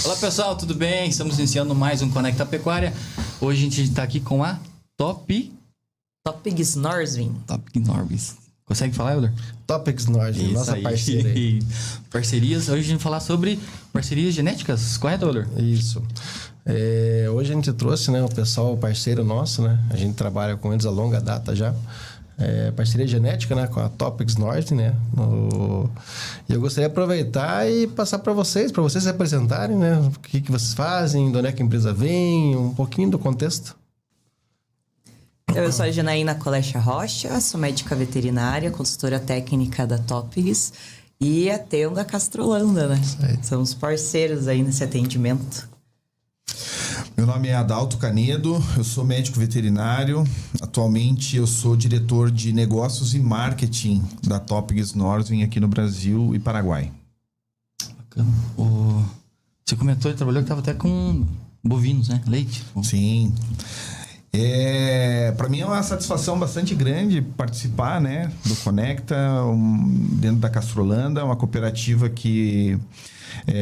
Olá pessoal, tudo bem? Estamos iniciando mais um Conecta Pecuária. Hoje a gente está aqui com a Topics Norsvin. Consegue falar, Euler? Topics Norsvin, nossa parceira aí. Parcerias. Hoje a gente vai falar sobre parcerias genéticas, correto, Euler? Isso. Hoje a gente trouxe, né, o pessoal parceiro nosso, né? A gente trabalha com eles a longa data já. Parceria genética, né, com a Topics Norte, né? E eu gostaria de aproveitar e passar para vocês se apresentarem, né? O que vocês fazem, de onde é que a empresa vem, um pouquinho do contexto. Eu sou a Janaína Colecha Rocha, sou médica veterinária, consultora técnica da Topics e atendo a Castrolanda, né? Somos parceiros aí nesse atendimento. Meu nome é Adalto Canedo, eu sou médico veterinário. Atualmente eu sou diretor de negócios e marketing da Topics Norsvin aqui no Brasil e Paraguai. Bacana. Você comentou que trabalhou que estava até com bovinos, né? Leite. Sim. Para mim é uma satisfação bastante grande participar, né, do Conecta, dentro da Castrolanda, uma cooperativa que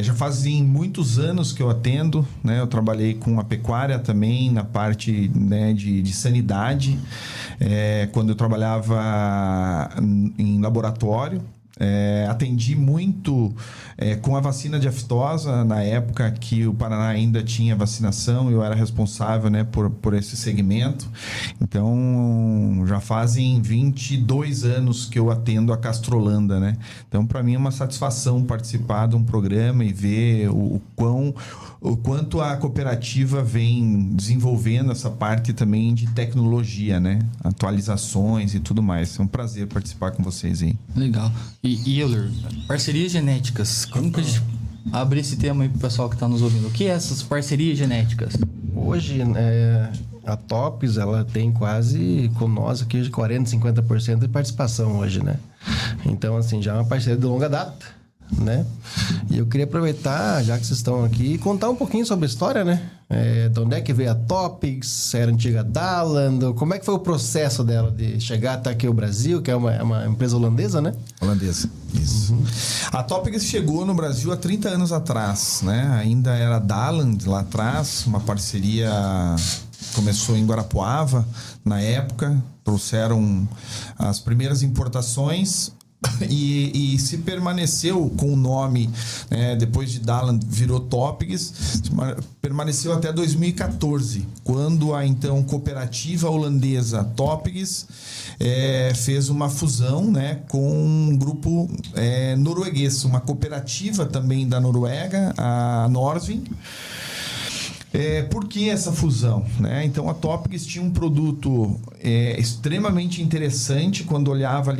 já fazem muitos anos que eu atendo, né? Eu trabalhei com a pecuária também na parte, né, de sanidade, quando eu trabalhava em laboratório. Atendi muito com a vacina de aftosa na época que o Paraná ainda tinha vacinação, eu era responsável, né, por esse segmento. Então já fazem 22 anos que eu atendo a Castrolanda, né? Então para mim é uma satisfação participar de um programa e ver o quanto a cooperativa vem desenvolvendo essa parte também de tecnologia, né? Atualizações e tudo mais. É um prazer participar com vocês aí. Legal. E Euler, parcerias genéticas. Como que a gente abre esse tema aí pro pessoal que está nos ouvindo? O que é essas parcerias genéticas? Hoje, a Topics, ela tem quase, com nós aqui, de 40%, 50% de participação hoje, né? Então, assim, já é uma parceria de longa data, né? E eu queria aproveitar, já que vocês estão aqui, e contar um pouquinho sobre a história, né? De onde é que veio a Topics, era a antiga Daland, como é que foi o processo dela de chegar até aqui ao Brasil, que é uma empresa holandesa, né? Holandesa, isso. Uhum. A Topics chegou no Brasil há 30 anos atrás, né? Ainda era Daland lá atrás, uma parceria começou em Guarapuava, na época, trouxeram as primeiras importações. E se permaneceu com o nome, né, depois de Daland virou Topics, permaneceu até 2014, quando a então cooperativa holandesa Topics fez uma fusão, né, com um grupo norueguês, uma cooperativa também da Noruega, a Norsvin. Por que essa fusão, né? Então a Topics tinha um produto extremamente interessante quando olhava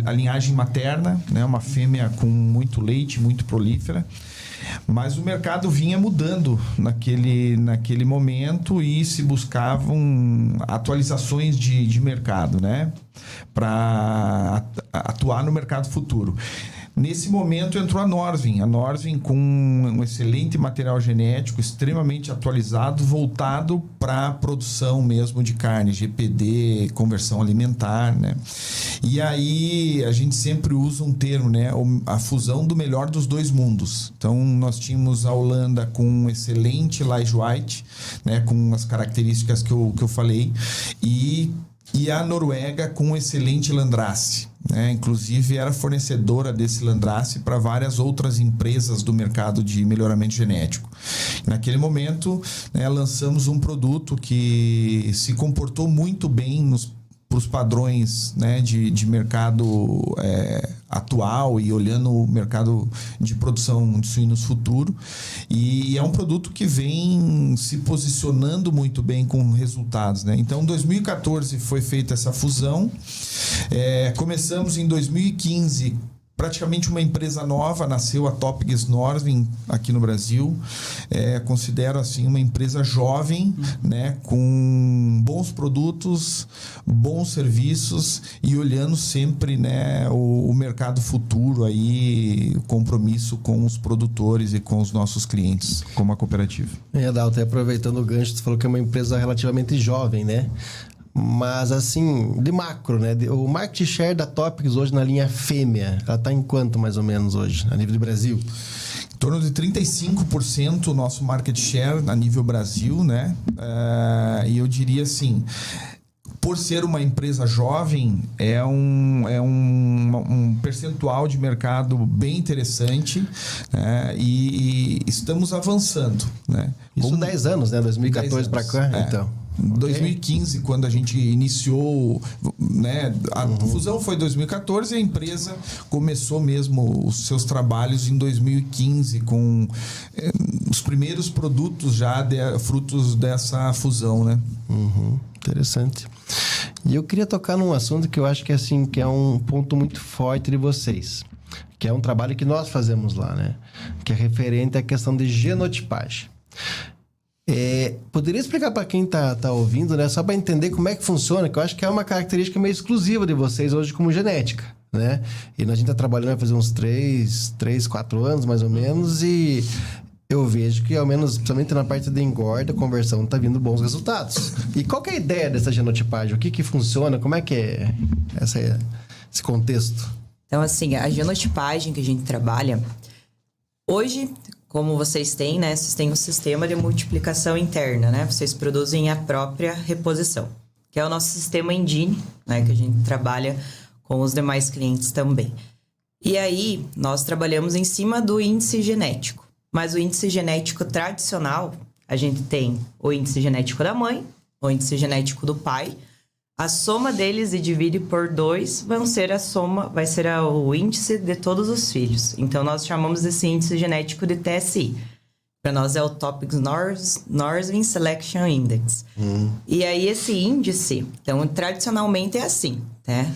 a linhagem materna, né? Uma fêmea com muito leite, muito prolífera, mas o mercado vinha mudando naquele momento e se buscavam atualizações de mercado, né? Para atuar no mercado futuro. Nesse momento entrou a Norsvin com um excelente material genético, extremamente atualizado, voltado para a produção mesmo de carne, GPD, conversão alimentar, né? E aí a gente sempre usa um termo, né? A fusão do melhor dos dois mundos. Então nós tínhamos a Holanda com um excelente Liege White, né? Com as características que eu falei, e a Noruega com um excelente Landrace, né? Inclusive era fornecedora desse Landrace para várias outras empresas do mercado de melhoramento genético. Naquele momento, né, lançamos um produto que se comportou muito bem para os padrões, né, de mercado atual e olhando o mercado de produção de suínos futuro. E é um produto que vem se posicionando muito bem com resultados, né? Então, em 2014 foi feita essa fusão. Começamos em 2015 praticamente uma empresa nova, nasceu a Topics Norsvin aqui no Brasil. Considero assim uma empresa jovem, né, com bons produtos, bons serviços e olhando sempre, né, o mercado futuro aí, o compromisso com os produtores e com os nossos clientes, como a cooperativa. Adalto, aproveitando o gancho, você falou que é uma empresa relativamente jovem, né? Mas assim, de macro, né? O market share da Topics hoje na linha fêmea, ela está em quanto mais ou menos hoje, a nível do Brasil? torno de 35% o nosso market share a nível Brasil, né? E eu diria assim, por ser uma empresa jovem, é um percentual de mercado bem interessante, né? E estamos avançando, né? Isso 10 anos, né? 2014 para cá, então. Em 2015, quando a gente iniciou, né? A fusão foi em 2014 e a empresa começou mesmo os seus trabalhos em 2015 com os primeiros produtos já frutos dessa fusão, né? Interessante. E eu queria tocar num assunto que eu acho que assim, que é um ponto muito forte de vocês, que é um trabalho que nós fazemos lá, né? Que é referente à questão de genotipagem. Poderia explicar para quem tá ouvindo, né? Só para entender como é que funciona, que eu acho que é uma característica meio exclusiva de vocês hoje como genética, né? E a gente tá trabalhando vai fazer uns 4 anos, mais ou menos, e eu vejo que, ao menos, principalmente na parte de engorda, conversão, tá vindo bons resultados. E qual que é a ideia dessa genotipagem? O que funciona? Como é que é esse contexto? Então, assim, a genotipagem que a gente trabalha, hoje, como vocês têm, né? Vocês têm um sistema de multiplicação interna, né? Vocês produzem a própria reposição, que é o nosso sistema Engine, né? Que a gente trabalha com os demais clientes também. E aí, nós trabalhamos em cima do índice genético. Mas o índice genético tradicional, a gente tem o índice genético da mãe, o índice genético do pai. A soma deles e divide por 2 vai ser o índice de todos os filhos. Então, nós chamamos esse índice genético de TSI. Para nós é o Topics Northern Selection Index. E aí, esse índice, então, tradicionalmente é assim, né?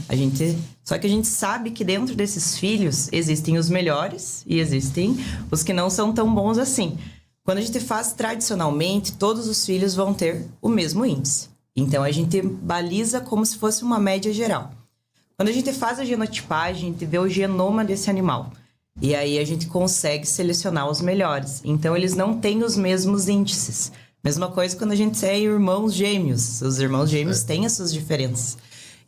Só que a gente sabe que dentro desses filhos existem os melhores e existem os que não são tão bons assim. Quando a gente faz tradicionalmente, todos os filhos vão ter o mesmo índice. Então, a gente baliza como se fosse uma média geral. Quando a gente faz a genotipagem, a gente vê o genoma desse animal. E aí, a gente consegue selecionar os melhores. Então, eles não têm os mesmos índices. Mesma coisa quando a gente é irmãos gêmeos. Os irmãos gêmeos têm as suas diferenças.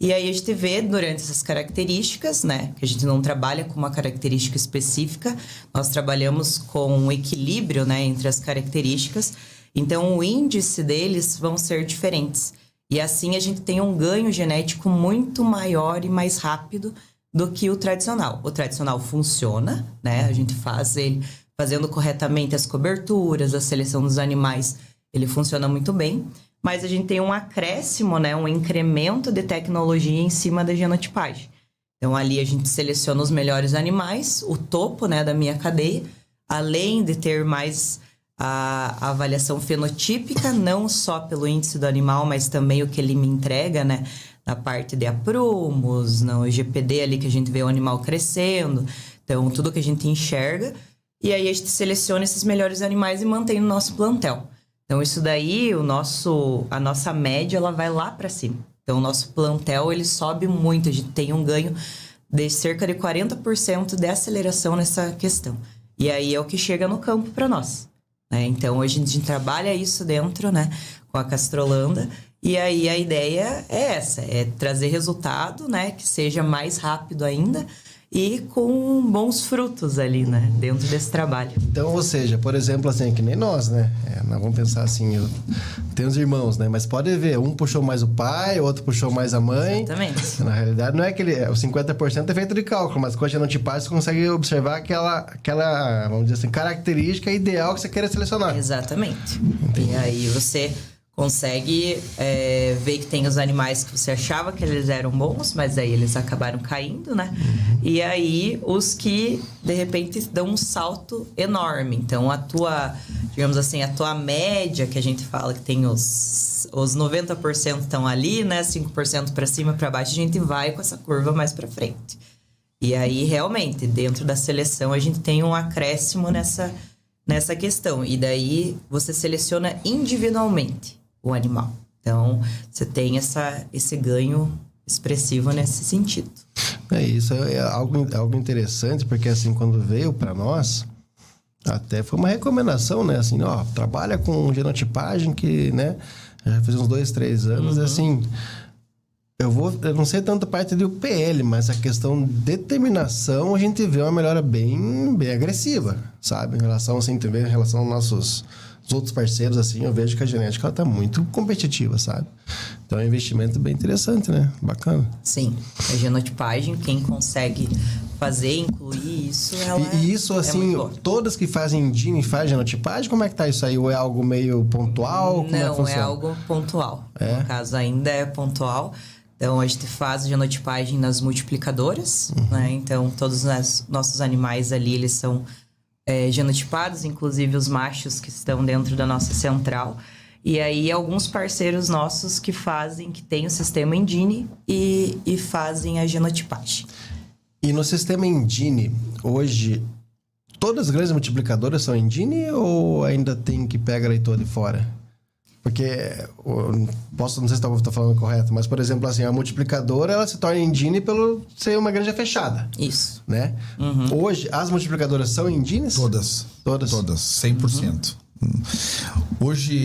E aí, a gente vê durante essas características, né? Que a gente não trabalha com uma característica específica. Nós trabalhamos com um equilíbrio, né? Entre as características. Então, o índice deles vão ser diferentes. E assim, a gente tem um ganho genético muito maior e mais rápido do que o tradicional. O tradicional funciona, né? A gente faz ele fazendo corretamente as coberturas, a seleção dos animais, ele funciona muito bem. Mas a gente tem um acréscimo, né? Um incremento de tecnologia em cima da genotipagem. Então, ali a gente seleciona os melhores animais, o topo, né, da minha cadeia, além de ter mais a avaliação fenotípica, não só pelo índice do animal, mas também o que ele me entrega, né? Na parte de aprumos, no GPD ali que a gente vê o animal crescendo. Então, tudo que a gente enxerga. E aí, a gente seleciona esses melhores animais e mantém no nosso plantel. Então, isso daí, a nossa média, ela vai lá para cima. Então, o nosso plantel, ele sobe muito. A gente tem um ganho de cerca de 40% de aceleração nessa questão. E aí, é o que chega no campo para nós. Então, hoje a gente trabalha isso dentro, né, com a Castrolanda. E aí, a ideia é essa, é trazer resultado, né, que seja mais rápido ainda e com bons frutos ali, né, dentro desse trabalho. Então, ou seja, por exemplo, assim, que nem nós, né? Nós vamos pensar assim, eu tenho os irmãos, né? Mas pode ver, um puxou mais o pai, outro puxou mais a mãe. Exatamente. Na realidade, não é o 50% é feito de cálculo, mas com a genotipagem você consegue observar aquela, vamos dizer assim, característica ideal que você queira selecionar. Exatamente. Entendi. E aí você consegue ver que tem os animais que você achava que eles eram bons, mas aí eles acabaram caindo, né? E aí, os que, de repente, dão um salto enorme. Então, digamos assim, a tua média, que a gente fala que tem os 90% estão ali, né? 5% para cima, para baixo, a gente vai com essa curva mais para frente. E aí, realmente, dentro da seleção, a gente tem um acréscimo nessa questão. E daí, você seleciona individualmente o animal. Então, você tem esse ganho expressivo nesse sentido. Isso é algo interessante, porque assim, quando veio para nós, até foi uma recomendação, né? Assim, ó, trabalha com genotipagem que, né? Já faz uns 2, 3 anos, assim... Eu não sei tanto a parte do PL, mas a questão de determinação, a gente vê uma melhora bem agressiva, sabe? Em relação, assim, em relação aos nossos os outros parceiros, assim, eu vejo que a genética, ela tá muito competitiva, sabe? Então, é um investimento bem interessante, né? Bacana. Sim. A genotipagem, quem consegue fazer, incluir isso, ela E isso, assim, todas que fazem gene fazem genotipagem? Como é que tá isso aí? Ou é algo meio pontual? Como Não, é algo pontual. É? No caso, ainda é pontual. Então, a gente faz genotipagem nas multiplicadoras, né? Então, todos os nossos animais ali, eles são genotipados, inclusive os machos que estão dentro da nossa central. E aí, alguns parceiros nossos que têm o sistema Engine e fazem a genotipagem. E no sistema Engine, hoje, todas as grandes multiplicadoras são Engine ou ainda tem que pegar a leitura de fora? Porque, não sei se estou falando correto, mas, por exemplo, assim, a multiplicadora, ela se torna Engine pelo ser uma granja fechada. Isso. Né? Uhum. Hoje, as multiplicadoras são Engines? Todas. 100%. Uhum. Hoje,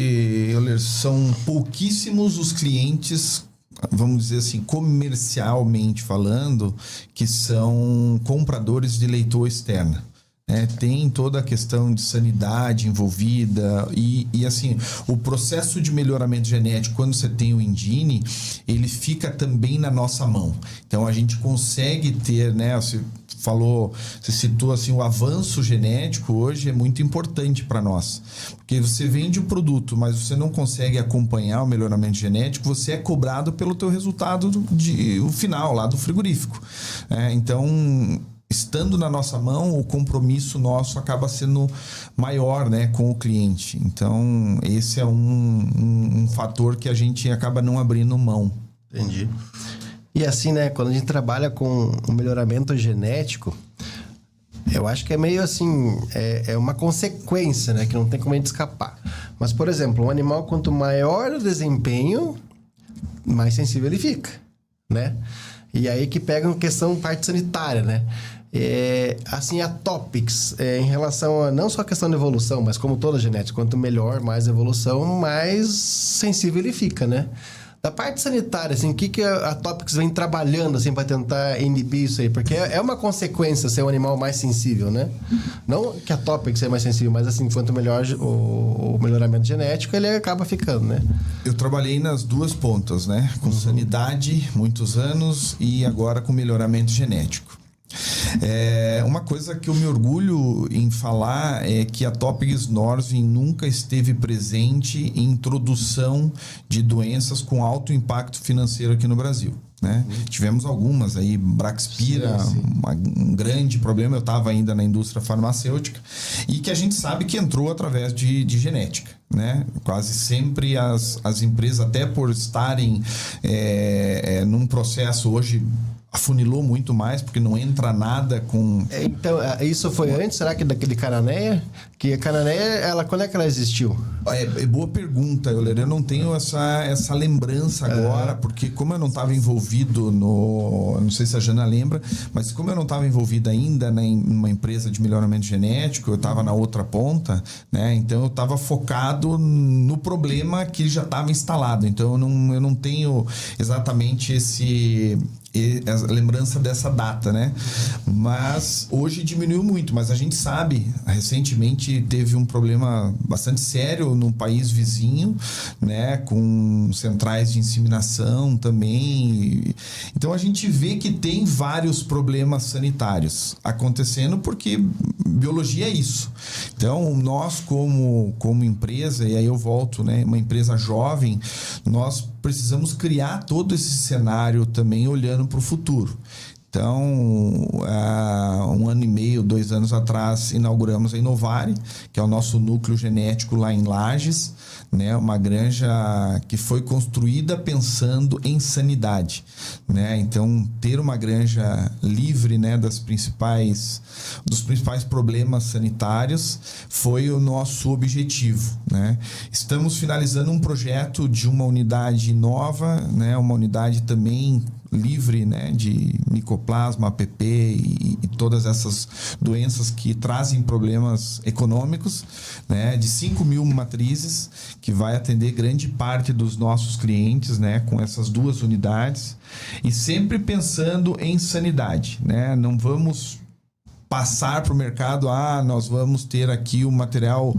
Euler, são pouquíssimos os clientes, vamos dizer assim, comercialmente falando, que são compradores de leitor externa. Tem toda a questão de sanidade envolvida e assim, o processo de melhoramento genético, quando você tem o Engine, ele fica também na nossa mão. Então, a gente consegue ter, né? Você citou assim, o avanço genético hoje é muito importante para nós. Porque você vende o produto, mas você não consegue acompanhar o melhoramento genético, você é cobrado pelo teu resultado o final lá do frigorífico. Então, estando na nossa mão, o compromisso nosso acaba sendo maior, né, com o cliente. Então, esse é um fator que a gente acaba não abrindo mão. Entendi. E assim, né, quando a gente trabalha com o melhoramento genético, eu acho que é meio assim, é uma consequência, né, que não tem como a gente escapar. Mas, por exemplo, um animal, quanto maior o desempenho, mais sensível ele fica, né? E aí que pega a questão parte sanitária, né? Assim, a Topics, em relação a não só a questão de evolução, mas como toda genética, quanto melhor, mais evolução, mais sensível ele fica, né? Da parte sanitária, assim, o que a Topics vem trabalhando, assim, para tentar inibir isso aí? Porque é uma consequência ser um animal mais sensível, né? Não que a Topics seja mais sensível, mas, assim, quanto melhor o melhoramento genético, ele acaba ficando, né? Eu trabalhei nas duas pontas, né? Com sanidade, muitos anos, e agora com melhoramento genético. Uma coisa que eu me orgulho em falar é que a Topigs Norvin nunca esteve presente em introdução de doenças com alto impacto financeiro aqui no Brasil, né? Tivemos algumas aí, Braxpira, sim. Um grande problema, eu estava ainda na indústria farmacêutica, e que a gente sabe que entrou através de genética, né? Quase sempre as empresas, até por estarem num processo hoje, afunilou muito mais, porque não entra nada com... Então, isso foi antes, será que daquele Cananéia? Que a Cananéia, quando é que ela existiu? Boa pergunta, Euler. Eu não tenho essa lembrança agora, porque como eu não estava envolvido não sei se a Jana lembra, mas como eu não estava envolvido ainda numa empresa de melhoramento genético, eu estava na outra ponta, né? Então eu estava focado no problema que já estava instalado. Então eu não tenho exatamente a lembrança dessa data, né? Mas hoje diminuiu muito, mas a gente sabe, recentemente teve um problema bastante sério no país vizinho, né? Com centrais de inseminação também. Então a gente vê que tem vários problemas sanitários acontecendo, porque biologia é isso. Então nós como empresa, e aí eu volto, né? Uma empresa jovem, nós precisamos criar todo esse cenário também olhando para o futuro. Então, 1 ano e meio, 2 anos atrás, inauguramos a Inovare, que é o nosso núcleo genético lá em Lages, né? Uma granja que foi construída pensando em sanidade, né? Então, ter uma granja livre, né, dos principais problemas sanitários foi o nosso objetivo, né? Estamos finalizando um projeto de uma unidade nova, né? Uma unidade também livre, né, de micoplasma, APP e todas essas doenças que trazem problemas econômicos, né, de 5.000 matrizes, que vai atender grande parte dos nossos clientes, né, com essas 2 unidades, e sempre pensando em sanidade, né? Não vamos passar para o mercado, nós vamos ter aqui o material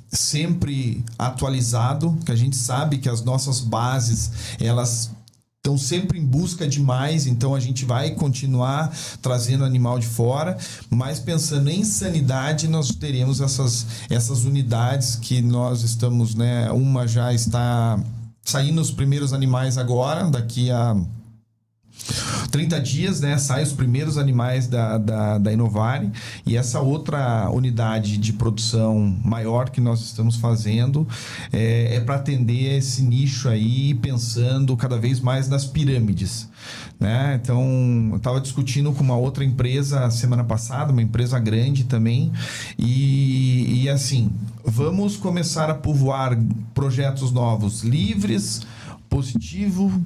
sempre atualizado, que a gente sabe que as nossas bases, elas estão sempre em busca de mais, então a gente vai continuar trazendo animal de fora, mas pensando em sanidade, nós teremos essas unidades que nós estamos, né, uma já está saindo os primeiros animais agora, daqui a 30 dias, né, saem os primeiros animais da Inovari, e essa outra unidade de produção maior que nós estamos fazendo é para atender esse nicho aí, pensando cada vez mais nas pirâmides, né? Então, eu estava discutindo com uma outra empresa semana passada, uma empresa grande também, e assim, vamos começar a povoar projetos novos, livres, positivo,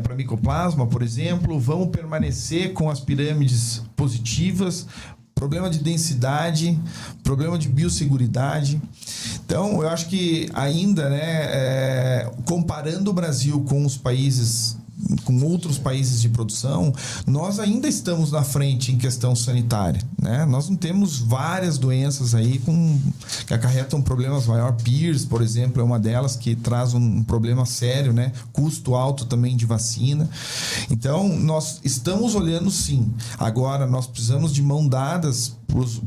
para micoplasma, por exemplo. Vamos permanecer com as pirâmides positivas, problema de densidade, problema de biosseguridade. Então, eu acho que ainda, né, comparando o Brasil com os países, com outros países de produção, nós ainda estamos na frente em questão sanitária, né? Nós não temos várias doenças aí que acarretam problemas maiores. PIRS, por exemplo, é uma delas que traz um problema sério, né? Custo alto também de vacina. Então, nós estamos olhando sim. Agora, nós precisamos de mão dadas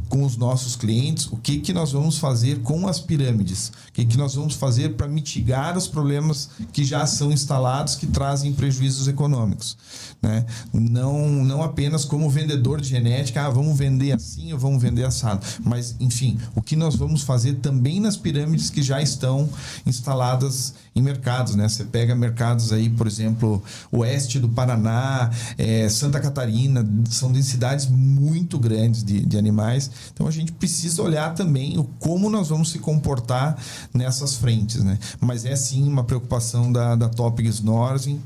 com os nossos clientes, o que nós vamos fazer com as pirâmides, o que nós vamos fazer para mitigar os problemas que já são instalados, que trazem prejuízos econômicos, né? Não apenas como vendedor de genética, vamos vender assim ou vamos vender assado, mas enfim, o que nós vamos fazer também nas pirâmides que já estão instaladas em mercados, né? Você pega mercados aí, por exemplo, oeste do Paraná, Santa Catarina, são densidades muito grandes de animais. Então a gente precisa olhar também como nós vamos se comportar nessas frentes, né? Mas é sim uma preocupação da Topigs Norzin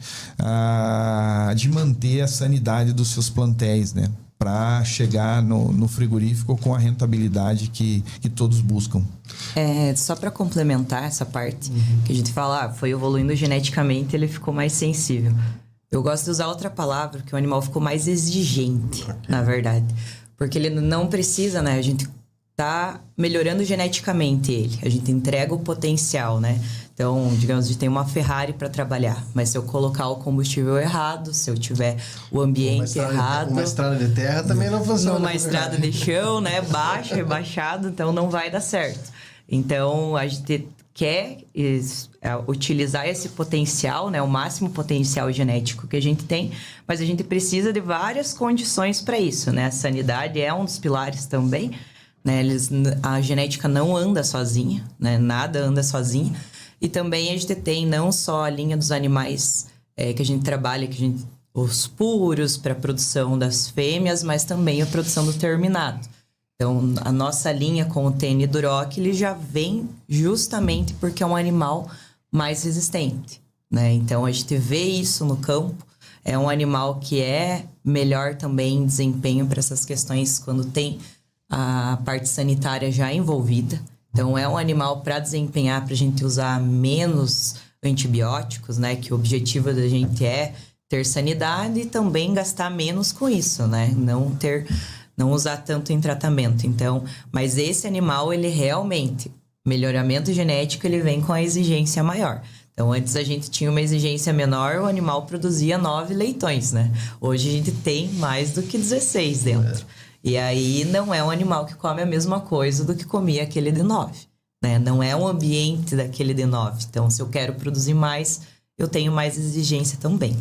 de manter a sanidade dos seus plantéis, né? Para chegar no frigorífico com a rentabilidade que todos buscam. Só para complementar essa parte, que a gente fala, foi evoluindo geneticamente, ele ficou mais sensível. Eu gosto de usar outra palavra, que o animal ficou mais exigente, na verdade. Porque ele não precisa, né? A gente tá melhorando geneticamente ele. A gente entrega o potencial, né? Então, digamos, a gente tem uma Ferrari para trabalhar. Mas se eu colocar o combustível errado, se eu tiver o ambiente errado... Uma estrada de terra também não funciona. Numa estrada de chão, né? Baixo, rebaixado, então não vai dar certo. Então, a gente quer utilizar esse potencial, né, o máximo potencial genético que a gente tem, mas a gente precisa de várias condições para isso, né? A sanidade é um dos pilares também, né? A genética não anda sozinha, né? Nada anda sozinha. E também a gente tem não só a linha dos animais que a gente trabalha, os puros para a produção das fêmeas, mas também a produção do terminado. Então, a nossa linha com o TN Duroc, ele já vem justamente porque é um animal mais resistente, né? Então, a gente vê isso no campo. É um animal que é melhor também em desempenho para essas questões quando tem a parte sanitária já envolvida. Então, é um animal para desempenhar, para a gente usar menos antibióticos, né? Que o objetivo da gente é ter sanidade e também gastar menos com isso, né? Não usar tanto em tratamento. Então, mas esse animal, ele realmente, melhoramento genético, ele vem com a exigência maior. Então, antes a gente tinha uma exigência menor, o animal produzia 9 leitões, né? Hoje a gente tem mais do que 16 dentro. E aí, não é um animal que come a mesma coisa do que comia aquele de 9, né? Não é um ambiente daquele de 9. Então, se eu quero produzir mais, eu tenho mais exigência também.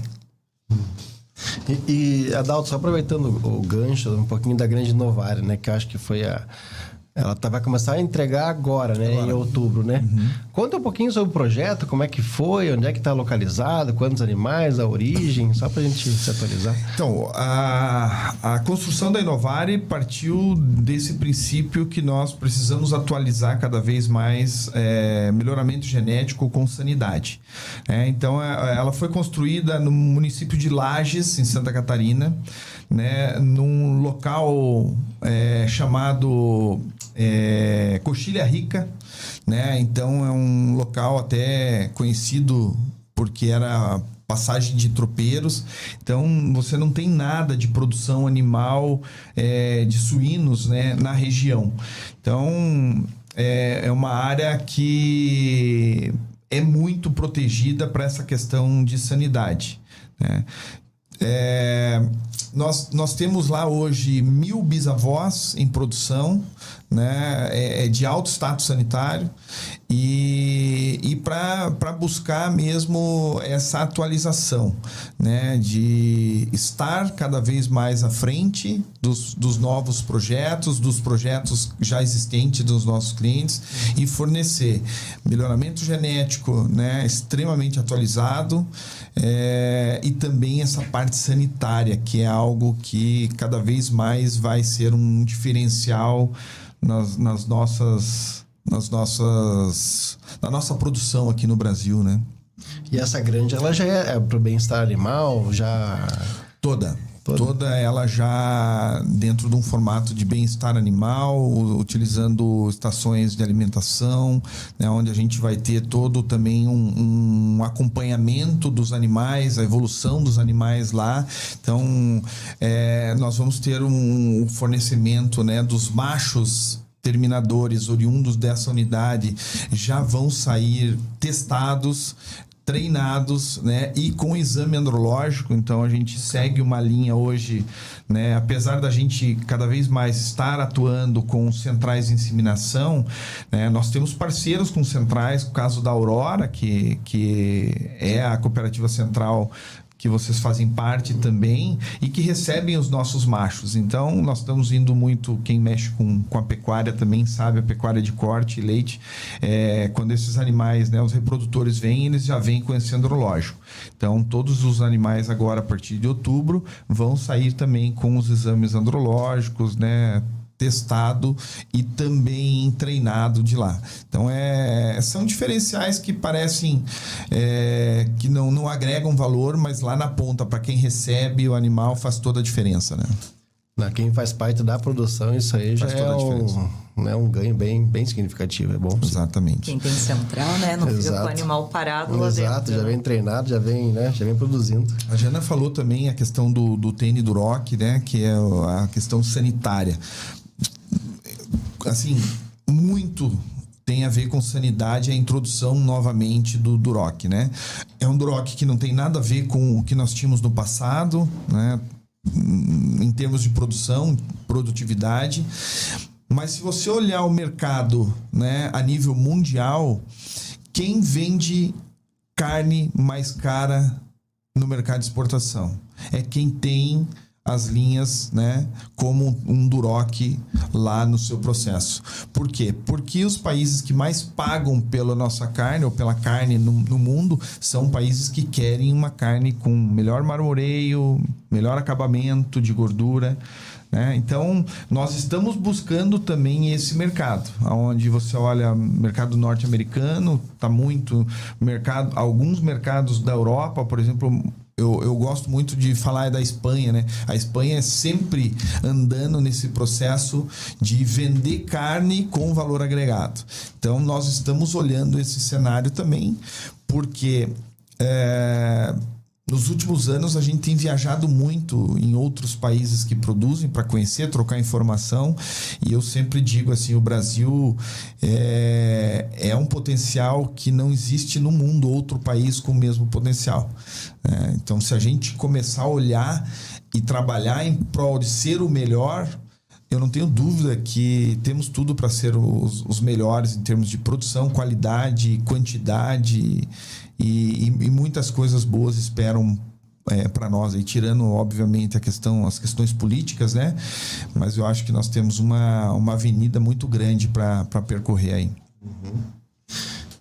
E Adalto, só aproveitando o gancho, um pouquinho da grande Inovari, né? Que eu acho que foi Ela vai começar a entregar agora, né? Em outubro, né? Conta um pouquinho sobre o projeto, como é que foi, onde é que está localizado, quantos animais, a origem, só para a gente se atualizar. Então, a construção da Inovare partiu desse princípio que nós precisamos atualizar cada vez mais melhoramento genético com sanidade. Então, ela foi construída no município de Lages, em Santa Catarina, né, num local chamado Coxilha Rica, né? Então é um local até conhecido porque era passagem de tropeiros. Então você não tem nada de produção animal de suínos, né, na região. Então é uma área que é muito protegida para essa questão de sanidade, né? Nós temos lá hoje 1.000 bisavós em produção, né, de alto status sanitário, e para buscar mesmo essa atualização, né, de estar cada vez mais à frente dos novos projetos, dos projetos já existentes dos nossos clientes, e fornecer melhoramento genético, né, extremamente atualizado, e também essa parte sanitária, que é algo que cada vez mais vai ser um diferencial na nossa produção aqui no Brasil, né? E essa granja, ela já é para o bem-estar animal, já... Toda ela já dentro de um formato de bem-estar animal, utilizando estações de alimentação, né, onde a gente vai ter todo também um acompanhamento dos animais, a evolução dos animais lá. Então, nós vamos ter um fornecimento, né, dos machos terminadores oriundos dessa unidade, já vão sair testados, treinados, né, e com exame andrológico. Então a gente segue uma linha hoje, né, apesar da gente cada vez mais estar atuando com centrais de inseminação, né, nós temos parceiros com centrais, o caso da Aurora, que é a cooperativa central que vocês fazem parte também e que recebem os nossos machos. Então, nós estamos indo muito, quem mexe com a pecuária também sabe, a pecuária de corte e leite, quando esses animais, né, os reprodutores vêm, eles já vêm com esse andrológico. Então, todos os animais agora, a partir de outubro, vão sair também com os exames andrológicos, né, testado e também treinado de lá. Então, são diferenciais que parecem que não agregam valor, mas lá na ponta, para quem recebe o animal, faz toda a diferença, né? Para quem faz parte da produção, isso aí já é um ganho bem significativo, é bom. Exatamente. Quem tem central, né? Não fica com o animal parado lá dentro. Exato, já vem treinado, já vem produzindo. A Jana falou também a questão do TN Duroc, né? Que é a questão sanitária. Assim, muito tem a ver com sanidade, a introdução novamente do Duroc, né? É um Duroc que não tem nada a ver com o que nós tínhamos no passado, né, em termos de produção, produtividade. Mas se você olhar o mercado, né, a nível mundial, quem vende carne mais cara no mercado de exportação é quem tem as linhas, né, como um Duroc lá no seu processo. Por quê? Porque os países que mais pagam pela nossa carne ou pela carne no mundo são países que querem uma carne com melhor marmoreio, melhor acabamento de gordura, né? Então, nós estamos buscando também esse mercado, onde você olha mercado norte-americano, está muito mercado, alguns mercados da Europa, por exemplo. Eu gosto muito de falar da Espanha, né? A Espanha é sempre andando nesse processo de vender carne com valor agregado. Então, nós estamos olhando esse cenário também, porque nos últimos anos a gente tem viajado muito em outros países que produzem para conhecer, trocar informação, e eu sempre digo assim, o Brasil é um potencial que não existe no mundo outro país com o mesmo potencial. Então, se a gente começar a olhar e trabalhar em prol de ser o melhor, eu não tenho dúvida que temos tudo para ser os melhores em termos de produção, qualidade, quantidade, e muitas coisas boas esperam para nós, aí, tirando, obviamente, as questões políticas, né? Mas eu acho que nós temos uma avenida muito grande para percorrer aí.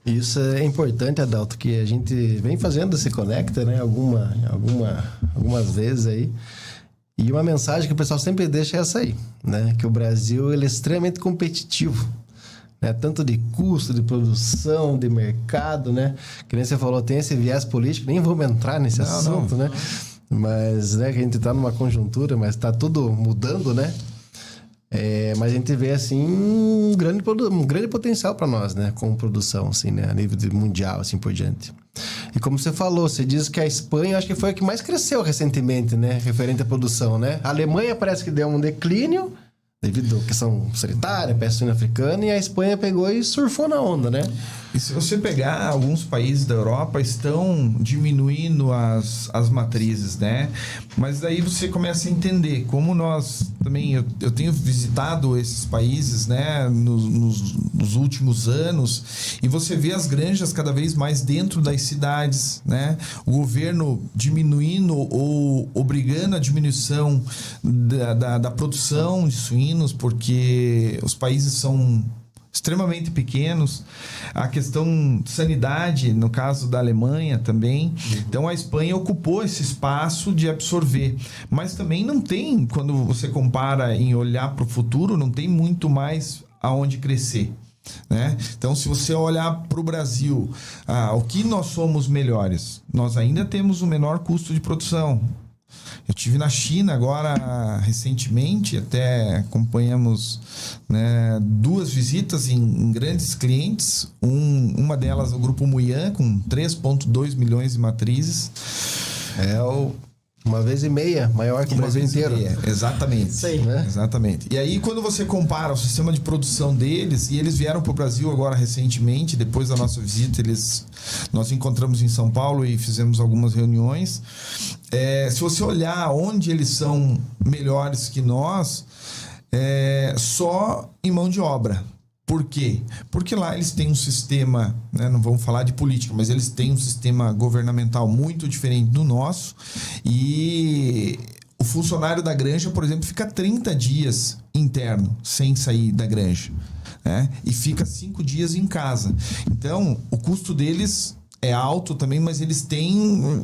Isso é importante, Adalto, que a gente vem fazendo esse Conecta, né? Algumas vezes aí. E uma mensagem que o pessoal sempre deixa é essa aí, né? Que o Brasil ele é extremamente competitivo, né? Tanto de custo, de produção, de mercado, né? Que nem você falou, tem esse viés político, nem vamos entrar nesse assunto, né? Mas, né, que a gente está numa conjuntura, mas está tudo mudando, né? Mas a gente vê, assim, um grande potencial para nós, né? Com produção, assim, né? A nível mundial, assim, por diante. E como você falou, você diz que a Espanha, acho que foi a que mais cresceu recentemente, né? Referente à produção, né? A Alemanha parece que deu um declínio devido à questão sanitária, peste suína africana, e a Espanha pegou e surfou na onda, né? E se você pegar, alguns países da Europa estão diminuindo as matrizes, né? Mas daí você começa a entender como nós também... Eu tenho visitado esses países, né? Nos últimos anos, e você vê as granjas cada vez mais dentro das cidades, né? O governo diminuindo ou obrigando a diminuição da produção de suínos, porque os países são extremamente pequenos. A questão de sanidade, no caso da Alemanha também. Então a Espanha ocupou esse espaço de absorver. Mas também não tem, quando você compara em olhar para o futuro, não tem muito mais aonde crescer, né? Então, se você olhar para o Brasil, o que nós somos melhores? Nós ainda temos o menor custo de produção. Eu estive na China agora recentemente, até acompanhamos, né, 2 visitas em grandes clientes. Uma delas o Grupo Muyan, com 3,2 milhões de matrizes. Uma vez e meia maior que o Brasil inteiro. Exatamente. Isso aí. Né? Exatamente. E aí, quando você compara o sistema de produção deles, e eles vieram para o Brasil agora recentemente, depois da nossa visita, nós encontramos em São Paulo e fizemos algumas reuniões. Se você olhar onde eles são melhores que nós, só em mão de obra. Por quê? Porque lá eles têm um sistema, né, não vamos falar de política, mas eles têm um sistema governamental muito diferente do nosso, e o funcionário da granja, por exemplo, fica 30 dias interno, sem sair da granja, né? E fica 5 dias em casa. Então, o custo deles é alto também, mas eles têm...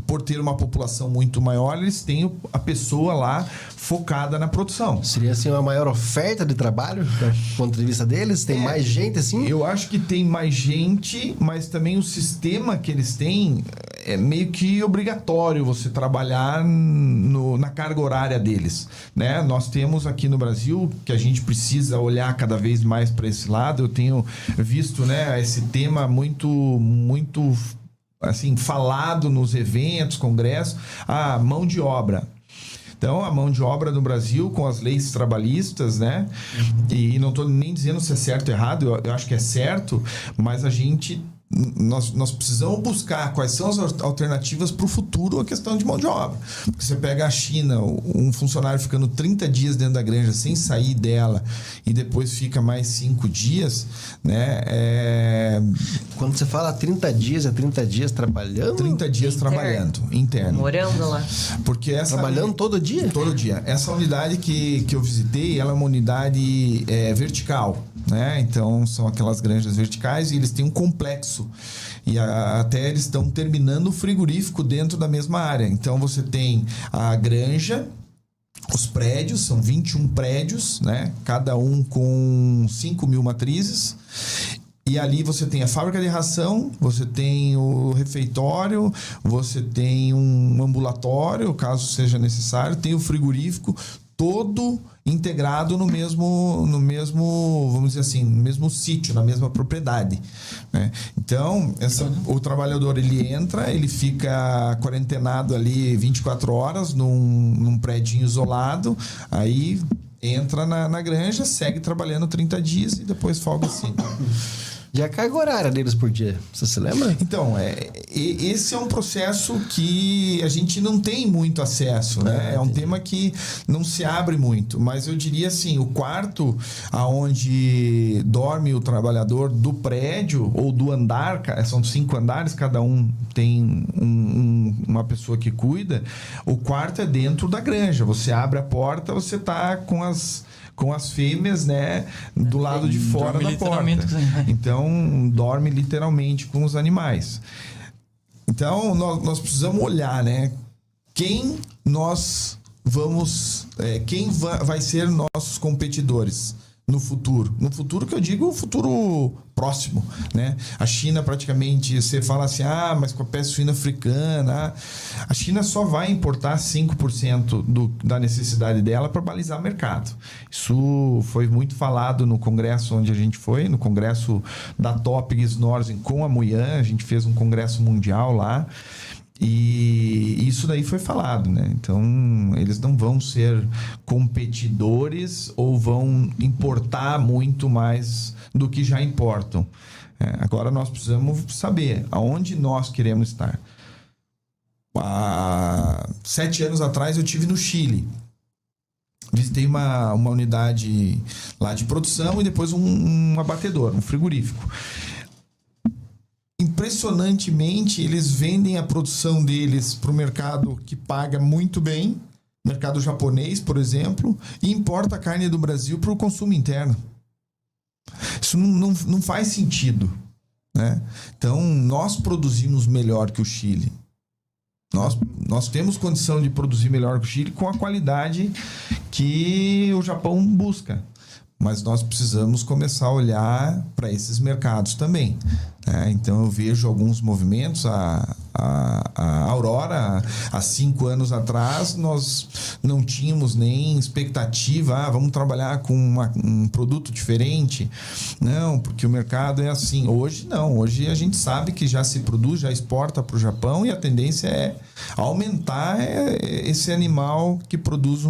Por ter uma população muito maior, eles têm a pessoa lá focada na produção. Seria assim uma maior oferta de trabalho, do ponto de vista deles? Tem mais gente assim? Eu acho que tem mais gente, mas também o sistema que eles têm é meio que obrigatório você trabalhar na carga horária deles, né? Nós temos aqui no Brasil que a gente precisa olhar cada vez mais para esse lado. Eu tenho visto, né, esse tema muito assim, falado nos eventos, congressos, a mão de obra. Então, a mão de obra no Brasil, com as leis trabalhistas, né? E não estou nem dizendo se é certo ou errado, eu acho que é certo, mas nós precisamos buscar quais são as alternativas para o futuro, a questão de mão de obra. Porque você pega a China, um funcionário ficando 30 dias dentro da granja sem sair dela e depois fica mais 5 dias, né? Quando você fala 30 dias, é 30 dias trabalhando? 30 dias trabalhando, interno. Morando lá. Porque trabalhando todo dia? Todo dia. Essa unidade que eu visitei, ela é uma unidade vertical, né? Então, são aquelas granjas verticais e eles têm um complexo. E até eles estão terminando o frigorífico dentro da mesma área. Então, você tem a granja, os prédios, são 21 prédios, né? Cada um com 5.000 matrizes. E ali você tem a fábrica de ração, você tem o refeitório, você tem um ambulatório, caso seja necessário, tem o frigorífico, todo integrado no mesmo, vamos dizer assim, no mesmo sítio, na mesma propriedade, né? Então, o trabalhador, ele entra, ele fica quarentenado ali 24 horas num prédio isolado, aí entra na granja, segue trabalhando 30 dias e depois folga assim. E a carga horária deles por dia? Você se lembra? Então, esse é um processo que a gente não tem muito acesso, né? É um tema que não se abre muito. Mas eu diria assim, o quarto aonde dorme o trabalhador do prédio ou do andar, são 5 andares, cada um tem uma pessoa que cuida. O quarto é dentro da granja. Você abre a porta, você tá com as fêmeas, né, do lado de fora da porta. Então, dorme literalmente com os animais. Então, nós precisamos olhar, né, quem vai ser nossos competidores no futuro. No futuro que eu digo, o futuro próximo, né? A China praticamente, você fala assim, mas com a peste suína africana, a China só vai importar 5% da necessidade dela para balizar o mercado. Isso foi muito falado no congresso onde a gente foi, no congresso da Topigs Norsen com a Muyan, a gente fez um congresso mundial lá. E isso daí foi falado, né? Então, eles não vão ser competidores ou vão importar muito mais do que já importam. Agora, nós precisamos saber aonde nós queremos estar. Há 7 anos atrás, eu estive no Chile. Visitei uma unidade lá de produção e depois um abatedor, um frigorífico. Impressionantemente, eles vendem a produção deles para o mercado que paga muito bem, mercado japonês, por exemplo, e importa a carne do Brasil para o consumo interno. Isso não faz sentido, né? Então, nós produzimos melhor que o Chile. Nós temos condição de produzir melhor que o Chile com a qualidade que o Japão busca. Mas nós precisamos começar a olhar para esses mercados também. Então, eu vejo alguns movimentos. A Aurora, há 5 anos atrás, nós não tínhamos nem expectativa. Vamos trabalhar com um produto diferente. Não, porque o mercado é assim. Hoje, não. Hoje, a gente sabe que já se produz, já exporta para o Japão e a tendência é aumentar esse animal que produz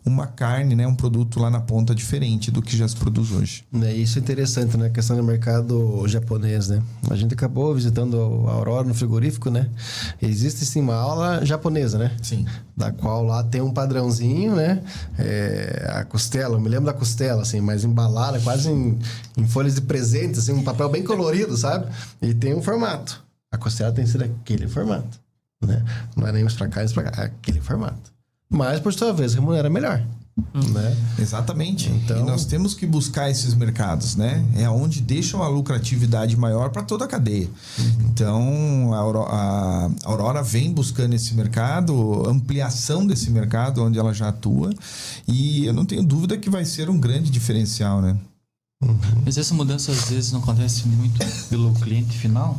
uma carne, né? Um produto lá na ponta diferente do que já se produz hoje. Isso é interessante, né? A questão do mercado japonês, né? A gente acabou visitando a Aurora no frigorífico, né? Existe sim uma aula japonesa, né? Sim. Da qual lá tem um padrãozinho, né? A costela, eu me lembro da costela, assim, mas embalada quase em folhas de presente, assim, um papel bem colorido, sabe? E tem um formato. A costela tem que ser daquele formato, né? Não é nem mais pra cá, nem pra cá, é aquele formato. Mas, por sua vez, remunera melhor. Né? Exatamente. Então... E nós temos que buscar esses mercados, né? É onde deixa uma lucratividade maior para toda a cadeia. Então, a Aurora vem buscando esse mercado, ampliação desse mercado onde ela já atua, e eu não tenho dúvida que vai ser um grande diferencial, né? Mas essa mudança às vezes não acontece muito pelo cliente final?